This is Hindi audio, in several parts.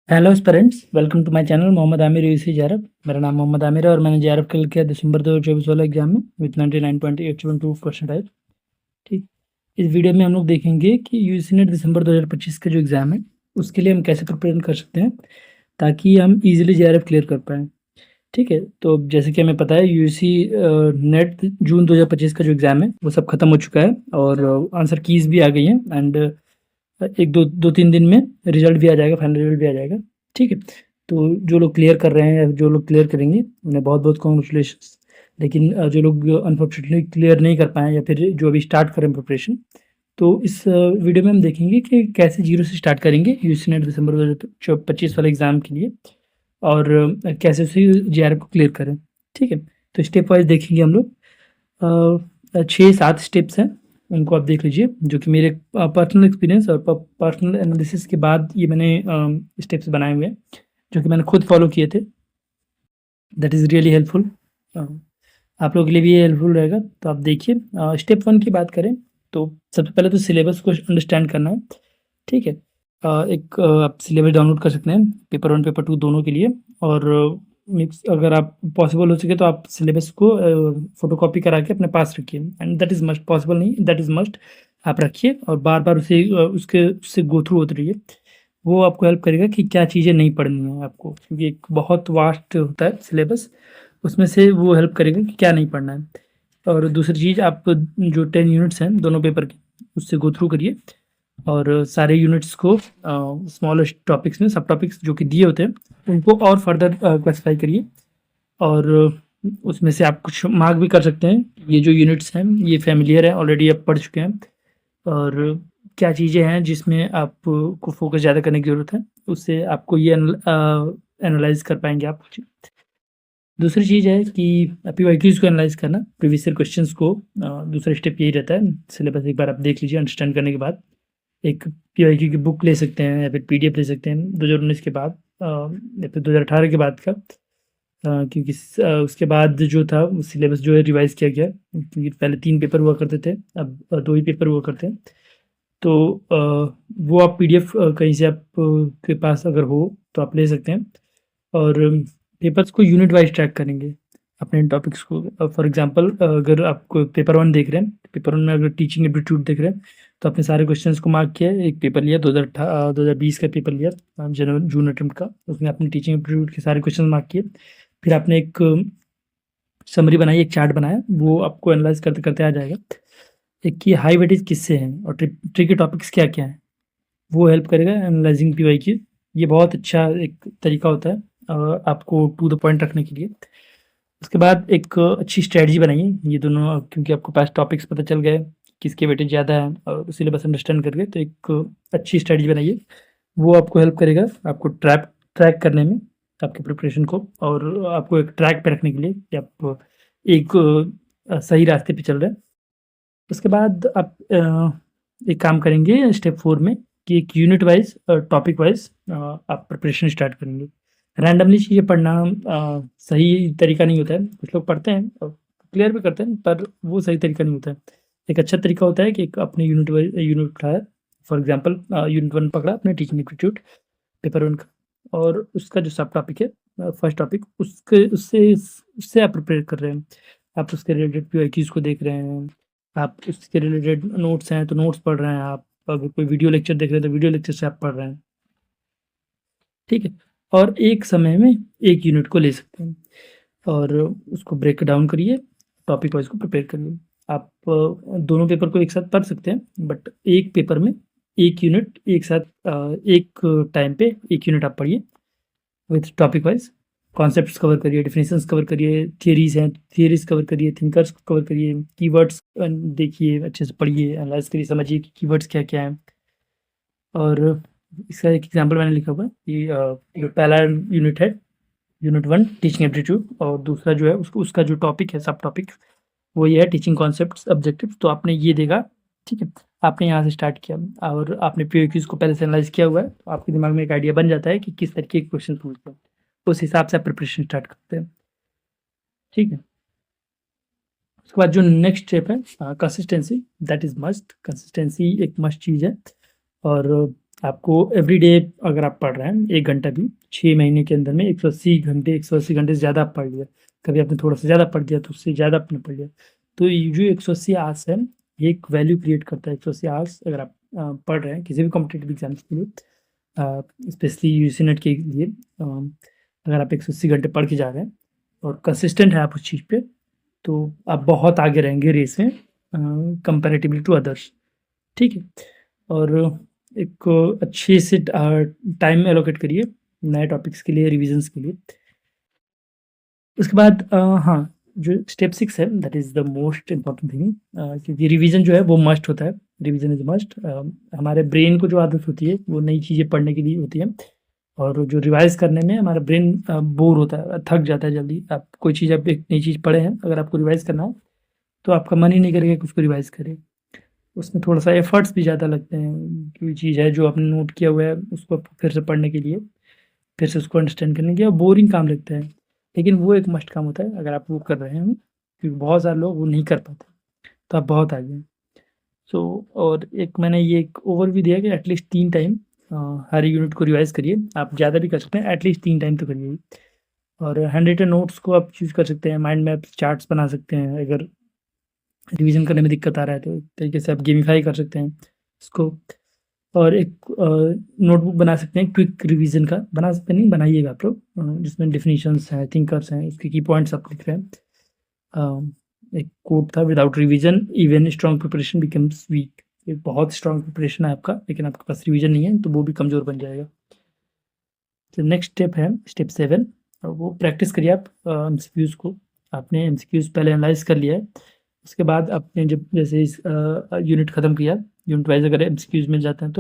Hello students, welcome to my channel Mohammad Aamir UC JRF. मेरा नाम मोहम्मद आमिर है और मैंने जेआरएफ क्लियर किया दिसंबर 2024 वाले एग्जाम में विथ 99.872 परसेंटाइल। ठीक, इस वीडियो में हम लोग देखेंगे कि यूजी नेट दिसंबर 2025 का जो एग्ज़ाम है उसके लिए हम कैसे प्रिपेयर कर सकते हैं ताकि हम इजीली जेआरएफ क्लियर कर पाएँ। ठीक है, तो जैसे कि हमें पता है यूजी नेट जून 2025 का जो एग्ज़ाम है वो सब खत्म हो चुका है और आंसर कीज़ भी आ गई हैं एंड एक दो दो तीन दिन में रिजल्ट भी आ जाएगा, फाइनल रिजल्ट भी आ जाएगा। ठीक है, तो जो लोग क्लियर कर रहे हैं या जो लोग क्लियर करेंगे उन्हें बहुत बहुत कॉन्ग्रेचुलेशंस। लेकिन जो लोग अनफॉर्चुनेटली क्लियर नहीं कर पाए या फिर जो अभी स्टार्ट करें प्रिपरेशन, तो इस वीडियो में हम देखेंगे कि कैसे जीरो से स्टार्ट करेंगे यूजी नेट दिसंबर 2025 वाले एग्ज़ाम के लिए और कैसे उसे जेआरएफ को क्लियर करें। ठीक है, तो स्टेप वाइज देखेंगे हम लोग। 6-7 स्टेप्स हैं, उनको आप देख लीजिए, जो कि मेरे पर्सनल एक्सपीरियंस और पर्सनल एनालिसिस के बाद ये मैंने स्टेप्स बनाए हुए हैं, जो कि मैंने खुद फॉलो किए थे। दैट इज़ रियली हेल्पफुल, आप लोगों के लिए भी ये हेल्पफुल रहेगा। तो आप देखिए, स्टेप 1 की बात करें तो सबसे पहले तो सिलेबस को अंडरस्टैंड करना है। ठीक है, एक आप सिलेबस डाउनलोड कर सकते हैं पेपर 1 पेपर 2 दोनों के लिए। और मिक्स अगर आप पॉसिबल हो सके तो आप सिलेबस को फोटोकॉपी करा के अपने पास रखिए, and that is must, possible नहीं, दैट इज़ मस्ट। आप रखिए और बार-बार उसे उससे गो थ्रू होते रहिए। वो आपको हेल्प करेगा कि क्या चीज़ें नहीं पढ़नी है आपको, क्योंकि एक बहुत वास्ट होता है सिलेबस, उसमें से वो हेल्प करेगा कि क्या नहीं पढ़ना है। और दूसरी चीज़, आप जो 10 यूनिट्स हैं दोनों पेपर के, उससे गो थ्रू करिए और सारे यूनिट्स को स्मॉलेस्ट टॉपिक्स में, सब टॉपिक्स जो कि दिए होते हैं उनको और फर्दर क्लासिफाई करिए। और उसमें से आप कुछ मार्क भी कर सकते हैं। ये जो यूनिट्स हैं ये फेमिलियर है, ऑलरेडी आप पढ़ चुके हैं, और क्या चीज़ें हैं जिसमें आपको फोकस ज़्यादा करने की ज़रूरत है, उससे आपको ये एनालाइज कर पाएंगे आप। दूसरी चीज़ है कि पीवाईक्यूज़ को एनालाइज़ करना, प्रीवियस ईयर क्वेश्चंस को। दूसरा स्टेप यही रहता है, सिलेबस एक बार आप देख लीजिए अंडरस्टैंड करने के बाद एक पीवाईक्यू की बुक ले सकते हैं या फिर पीडीएफ ले सकते हैं 2019 के बाद या फिर 2018 के बाद का, क्योंकि उसके बाद जो था सिलेबस जो है रिवाइज़ किया गया, क्योंकि पहले 3 पेपर हुआ करते थे, अब 2 ही पेपर हुआ करते हैं। तो वो आप पीडीएफ कहीं से आप के पास अगर हो तो आप ले सकते हैं और पेपर्स को यूनिट वाइज़ ट्रैक करेंगे अपने टॉपिक्स को। फॉर एग्ज़ाम्पल अगर आप पेपर 1 देख रहे हैं, पेपर 1 में अगर टीचिंग एप्टीट्यूड देख रहे हैं, तो आपने सारे क्वेश्चंस को मार्क किया है। एक पेपर लिया 2020 का पेपर लिया, जनवरी जून अटेम्प्ट का, उसमें आपने टीचिंग एप्टीट्यूड के सारे क्वेश्चन मार्क किए। फिर आपने एक समरी बनाई, एक चार्ट बनाया, वो आपको एनालाइज़ करते-करते आ जाएगा। एक कि हाई वेटेज किससे हैं और ट्रिकी टॉपिक्स क्या-क्या हैं, वो हेल्प करेगा एनालाइज़िंग पीवाईक्यू। ये बहुत अच्छा एक तरीका होता है आपको टू द पॉइंट रखने के लिए। उसके बाद एक अच्छी स्ट्रैटेजी बनाइए, ये दोनों क्योंकि आपको पास टॉपिक्स पता चल गए, किसके वेटेज ज़्यादा है और सिलेबस अंडरस्टैंड कर गए, तो एक अच्छी स्ट्रैटेजी बनाइए। वो आपको हेल्प करेगा आपको ट्रैक करने में, आपके प्रिपरेशन को, और आपको एक ट्रैक पे रखने के लिए कि आप एक सही रास्ते पे चल रहे हैं। उसके बाद आप एक काम करेंगे स्टेप 4 में कि एक यूनिट वाइज़ टॉपिक वाइज़ आप प्रिपरेशन स्टार्ट करेंगे। रैंडमली चीज़ें पढ़ना सही तरीका नहीं होता है। कुछ लोग पढ़ते हैं और क्लियर भी करते हैं, पर वो सही तरीका नहीं होता है। एक अच्छा तरीका होता है कि एक अपने यूनिट उठाया, फॉर एग्ज़ाम्पल यूनिट 1 पकड़ा आपने टीचिंग एप्टीट्यूड पेपर 1 का, और उसका जो सब टॉपिक है, फर्स्ट टॉपिक, उसके उससे उससे आप प्रिपेयर कर रहे हैं। आप उसके रिलेटेड पीवाईक्यूज़ को देख रहे हैं, आप उसके रिलेटेड नोट्स हैं तो नोट्स पढ़ रहे हैं आप, अगर कोई वीडियो लेक्चर देख रहे हैं तो वीडियो लेक्चर से आप पढ़ रहे हैं। ठीक है, और एक समय में एक यूनिट को ले सकते हैं और उसको ब्रेक डाउन करिए, टॉपिक वाइज़ को प्रिपेयर करिए। आप दोनों पेपर को एक साथ पढ़ सकते हैं, बट एक पेपर में एक यूनिट एक साथ, एक टाइम पे एक यूनिट आप पढ़िए with topic wise. Concepts cover करिए, डेफिनेशंस कवर करिए, थियरीज़ हैं, थियरीज़ कवर करिए, थिंकर्स कवर करिए, कीवर्ड्स देखिए, अच्छे से पढ़िए, एनालाइज़ करिए, समझिए कि कीवर्ड्स क्या-क्या हैं। और इसका एक एग्ज़ाम्पल मैंने लिखा हुआ है कि जो पहला यूनिट है, यूनिट 1 टीचिंग एप्टीट्यूड, और दूसरा जो है उसका जो टॉपिक है, सब टॉपिक, वो ये है टीचिंग कॉन्सेप्ट्स ऑब्जेक्टिव्स। तो आपने ये देखा, ठीक है? आपने यहाँ से स्टार्ट किया और आपने पीओक्यूज़ को पहले से एनालाइज़ किया हुआ है, तो आपके दिमाग में एक आइडिया बन जाता है कि किस तरीके के क्वेश्चन पूछते हैं। उस हिसाब से आप प्रिपरेशन स्टार्ट करते हैं, ठीक है? उसके बाद जो नेक्स्ट स्टेप है, consistency, that is must. Consistency एक मस्ट चीज़ है और आपको एवरीडे अगर आप पढ़ रहे हैं 1 घंटा भी 6 महीने के अंदर में 180 घंटे 180 घंटे से ज़्यादा आप पढ़ लिया। कभी आपने थोड़ा-सा ज़्यादा पढ़ लिया तो उससे ज़्यादा आपने पढ़ लिया। तो ये जो 180 आवर्स है, ये एक वैल्यू क्रिएट करता है 180 आवर्स अगर आप पढ़ रहे हैं किसी भी कॉम्पिटिटिव एग्ज़ाम्स के लिए स्पेशली यूजीसी नेट के लिए अगर आप 180 घंटे पढ़ के जा रहे हैं और कंसिस्टेंट हैं आप उस चीज़ पे, तो आप बहुत आगे रहेंगे रेस में कंपैरेटिवली टू अदर्स, ठीक है? और एक अच्छे से टाइम एलोकेट करिए नए टॉपिक्स के लिए, रिविज़न्स के लिए। उसके बाद हाँ, जो स्टेप 6 है that is the most important thing क्योंकि रिवीजन जो है वो मस्ट होता है। रिवीजन इज़ मस्ट हमारे ब्रेन को जो आदत होती है वो नई चीज़ें पढ़ने के लिए होती है और जो रिवाइज़ करने में हमारा ब्रेन बोर होता है, थक जाता है जल्दी। आप कोई चीज़ आप एक नई चीज़ पढ़े हैं, अगर आपको रिवाइज़ करना है, तो आपका मन ही नहीं करेगा कि उसको रिवाइज़ करें। उसमें थोड़ा-सा एफर्ट्स भी ज़्यादा लगते हैं। कोई चीज़ है जो आपने नोट किया हुआ है, उसको फिर से पढ़ने के लिए, फिर से उसको अंडरस्टैंड करने के लिए बोरिंग काम लगता है। लेकिन वो एक मस्ट काम होता है अगर आप वो कर रहे हैं, क्योंकि बहुत सारे लोग वो नहीं कर पाते, तो आप बहुत आगे हैं। सो और एक मैंने ये एक ओवरव्यू दिया कि एटलीस्ट 3 टाइम हर यूनिट को रिवाइज़ करिए। आप ज़्यादा भी कर सकते हैं, एटलीस्ट 3 टाइम तो करिए ही। और हैंड रिटन नोट्स को आप यूज़ कर सकते हैं, माइंड मैप्स, चार्ट्स बना सकते हैं। अगर रिवीजन करने में दिक्कत आ रहा है तो एक तरीके से आप गेमिफाई कर सकते हैं इसको और एक नोटबुक बना सकते हैं क्विक रिवीजन का, बना सकते नहीं बनाइएगा आप लोग जिसमें डेफिनिशंस हैं, थिंकर्स हैं, उसके की पॉइंट्स आप लिख रहे हैं। एक कोट था without revision even strong preparation becomes week. एक बहुत स्ट्रॉन्ग प्रिपरेशन है आपका लेकिन आपके पास रिवीजन नहीं है तो वो भी कमज़ोर बन जाएगा। तो नेक्स्ट स्टेप है स्टेप 7 वो प्रैक्टिस करिए आप एमसीक्यूज़ को। आपने एमसीक्यूज़ पहले एनालाइज़ कर लिया है, उसके बाद आपने जब जैसे इस यूनिट ख़त्म किया, यूनिट वाइज़ अगर एमसीक्यूज़ मिल जाते हैं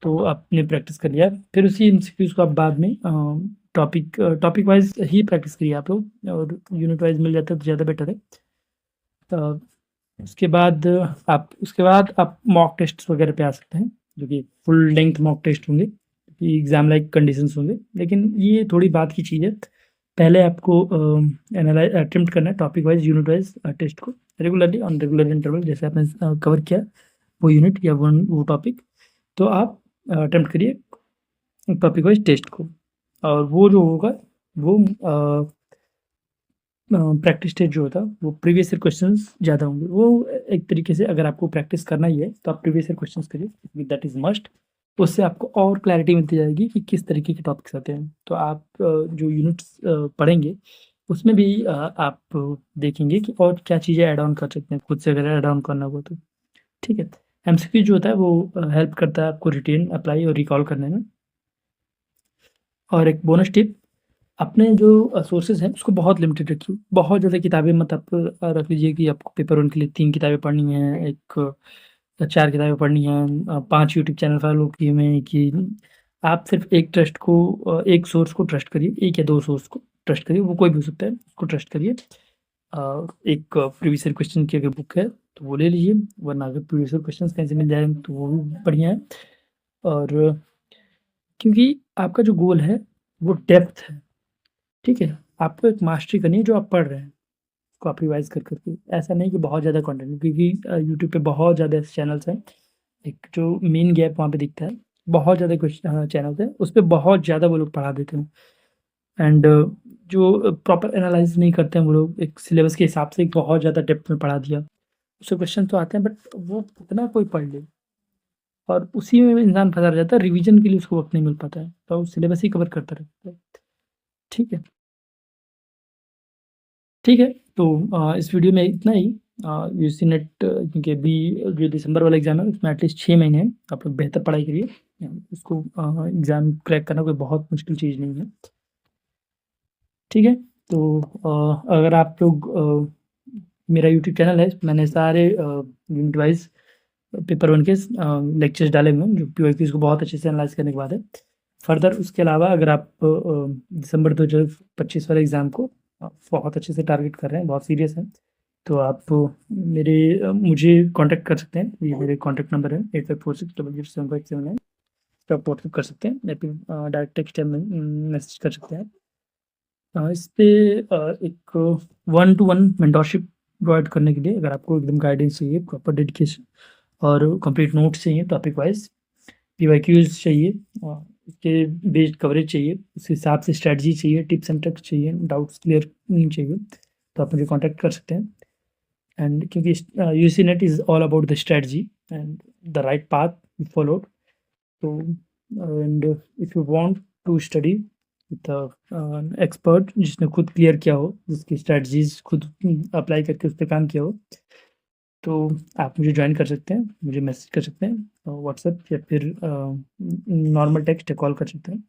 तो आपने प्रैक्टिस कर लिया। फिर उसी एमसीक्यूज़ को आप बाद में टॉपिक वाइज़ ही प्रैक्टिस करिए आप लोग और यूनिट वाइज़ मिल जाता है तो ज़्यादा बेटर है। अ, उसके बाद आप मॉक टेस्ट्स वगैरह पे आ सकते हैं, जो कि फुल लेंथ मॉक टेस्ट होंगे, कि एग्ज़ाम लाइक कंडीशंस होंगे। लेकिन ये थोड़ी बात की चीज़ है, पहले आपको अटेम्प्ट करना है topic wise, unit wise test को रेगुलरली ऑन रेगुलर इंटरवल जैसे आपने कवर किया वो यूनिट या वो टॉपिक, तो आप अटेम्प्ट करिए टॉपिक वाइज़ टेस्ट को। और वो जो होगा वो प्रैक्टिस टेस्ट जो होता है वो प्रीवियस ईयर क्वेश्चंस ज़्यादा होंगे। वो एक तरीके से अगर आपको प्रैक्टिस करना ही है तो आप प्रीवियस ईयर क्वेश्चंस करिए, दैट इज़ मस्ट। उससे आपको और क्लैरिटी मिलती जाएगी कि किस तरीके के टॉपिक्स आते हैं। तो आप जो यूनिट्स पढ़ेंगे उसमें भी आप देखेंगे कि और क्या चीज़ें ऐड ऑन कर सकते हैं, खुद से अगर ऐड ऑन करना हो तो, ठीक है। एमसीक्यू जो होता है वो हेल्प करता है आपको रिटेन, अप्लाई और रिकॉल करने में। और एक बोनस टिप, अपने जो सोर्सेज़ हैं उसको बहुत लिमिटेड रखिए। बहुत ज़्यादा किताबें मत आप रख लीजिए कि आपको पेपर 1 के लिए 3 किताबें पढ़नी हैं, 4 किताबें पढ़नी हैं, 5 यूट्यूब चैनल फॉलो किए हुए हैं कि आप सिर्फ़ एक एक सोर्स को ट्रस्ट करिए, 1 या 2 सोर्स को ट्रस्ट करिए, वो कोई भी हो सकता है, उसको ट्रस्ट करिए। एक प्रीवियस ईयर क्वेश्चन की अगर बुक है तो वो ले लीजिए, वरना अगर प्रीवियस ईयर क्वेश्चंस कहीं से मिल जाए तो वो भी बढ़िया है। और क्योंकि आपका जो गोल है वो डेप्थ है। ठीक है? आपको एक मास्टरी करनी है जो आप पढ़ रहे हैं, उसको आप रिवाइज़ कर के। ऐसा नहीं कि बहुत ज़्यादा कंटेंट क्योंकि यूट्यूब पे बहुत ज़्यादा ऐसे चैनल्स हैं, एक जो मेन गैप वहाँ पे दिखता है, बहुत ज़्यादा चैनल्स हैं, उसपे बहुत ज़्यादा वो लोग पढ़ा देते हैं एंड जो प्रॉपर एनालाइज़ नहीं करते हैं वो लोग, एक सिलेबस के हिसाब से बहुत ज़्यादा डेप्थ में पढ़ा दिया। उससे क्वेश्चन तो आते हैं बट वो कितना कोई पढ़ ले और उसी में इंसान फँसा रह जाता है, रिवीजन के लिए उसको वक़्त नहीं मिल पाता है, तो सिलेबस ही कवर करता रहता है। ठीक है? ठीक है, तो इस वीडियो में इतना ही। यूजीसी नेट क्योंकि अभी जो दिसंबर वाला एग्ज़ाम है उसमें एटलीस्ट 6 महीने हैं, आप लोग बेहतर पढ़ाई करिए। उसको एग्ज़ाम क्रैक करना कोई बहुत मुश्किल चीज़ नहीं है। ठीक है? तो अगर आप लोग मेरा यूट्यूब चैनल है, मैंने सारे यूनिट वाइज़ पेपर 1 के लेक्चर्स डाले हुए हैं, जो पीवाईक्यूज़ को बहुत अच्छे से एनालाइज़ करने के बाद है। फर्दर उसके अलावा अगर आप दिसंबर 2025 वाले एग्ज़ाम को बहुत अच्छे से टारगेट कर रहे हैं, बहुत सीरियस हैं, तो आप मुझे कॉन्टैक्ट कर सकते हैं। ये मेरे कॉन्टैक्ट नंबर है 8546007579, इस पे आप व्हाट्सएप कर सकते हैं या फिर डायरेक्ट टेक्स्ट या मैसेज कर सकते हैं। इस पे एक 1 टू 1 मेंटरशिप प्रोवाइड करने के लिए अगर आपको एकदम गाइडेंस चाहिए, प्रॉपर डेडिकेशन और कंप्लीट नोट्स चाहिए टॉपिक वाइज़, पीवाईक्यूज़ चाहिए, उसके बेस्ड कवरेज चाहिए, उस हिसाब से स्ट्रैटेजी चाहिए, टिप्स एंड ट्रिक्स चाहिए, डाउट्स क्लियर चाहिए, तो आप मुझे कॉन्टैक्ट कर सकते हैं। एंड क्योंकि UC net is all about the strategy and the right path you followed. तो and if you want to study with expert जिसने खुद क्लियर किया हो, जिसकी स्ट्रैटेजीज़ खुद अप्लाई करके उस पे काम किया हो, तो आप मुझे जॉइन कर सकते हैं, मुझे मैसेज कर सकते हैं व्हाट्सएप या फिर नॉर्मल टेक्स्ट या कॉल कर सकते हैं।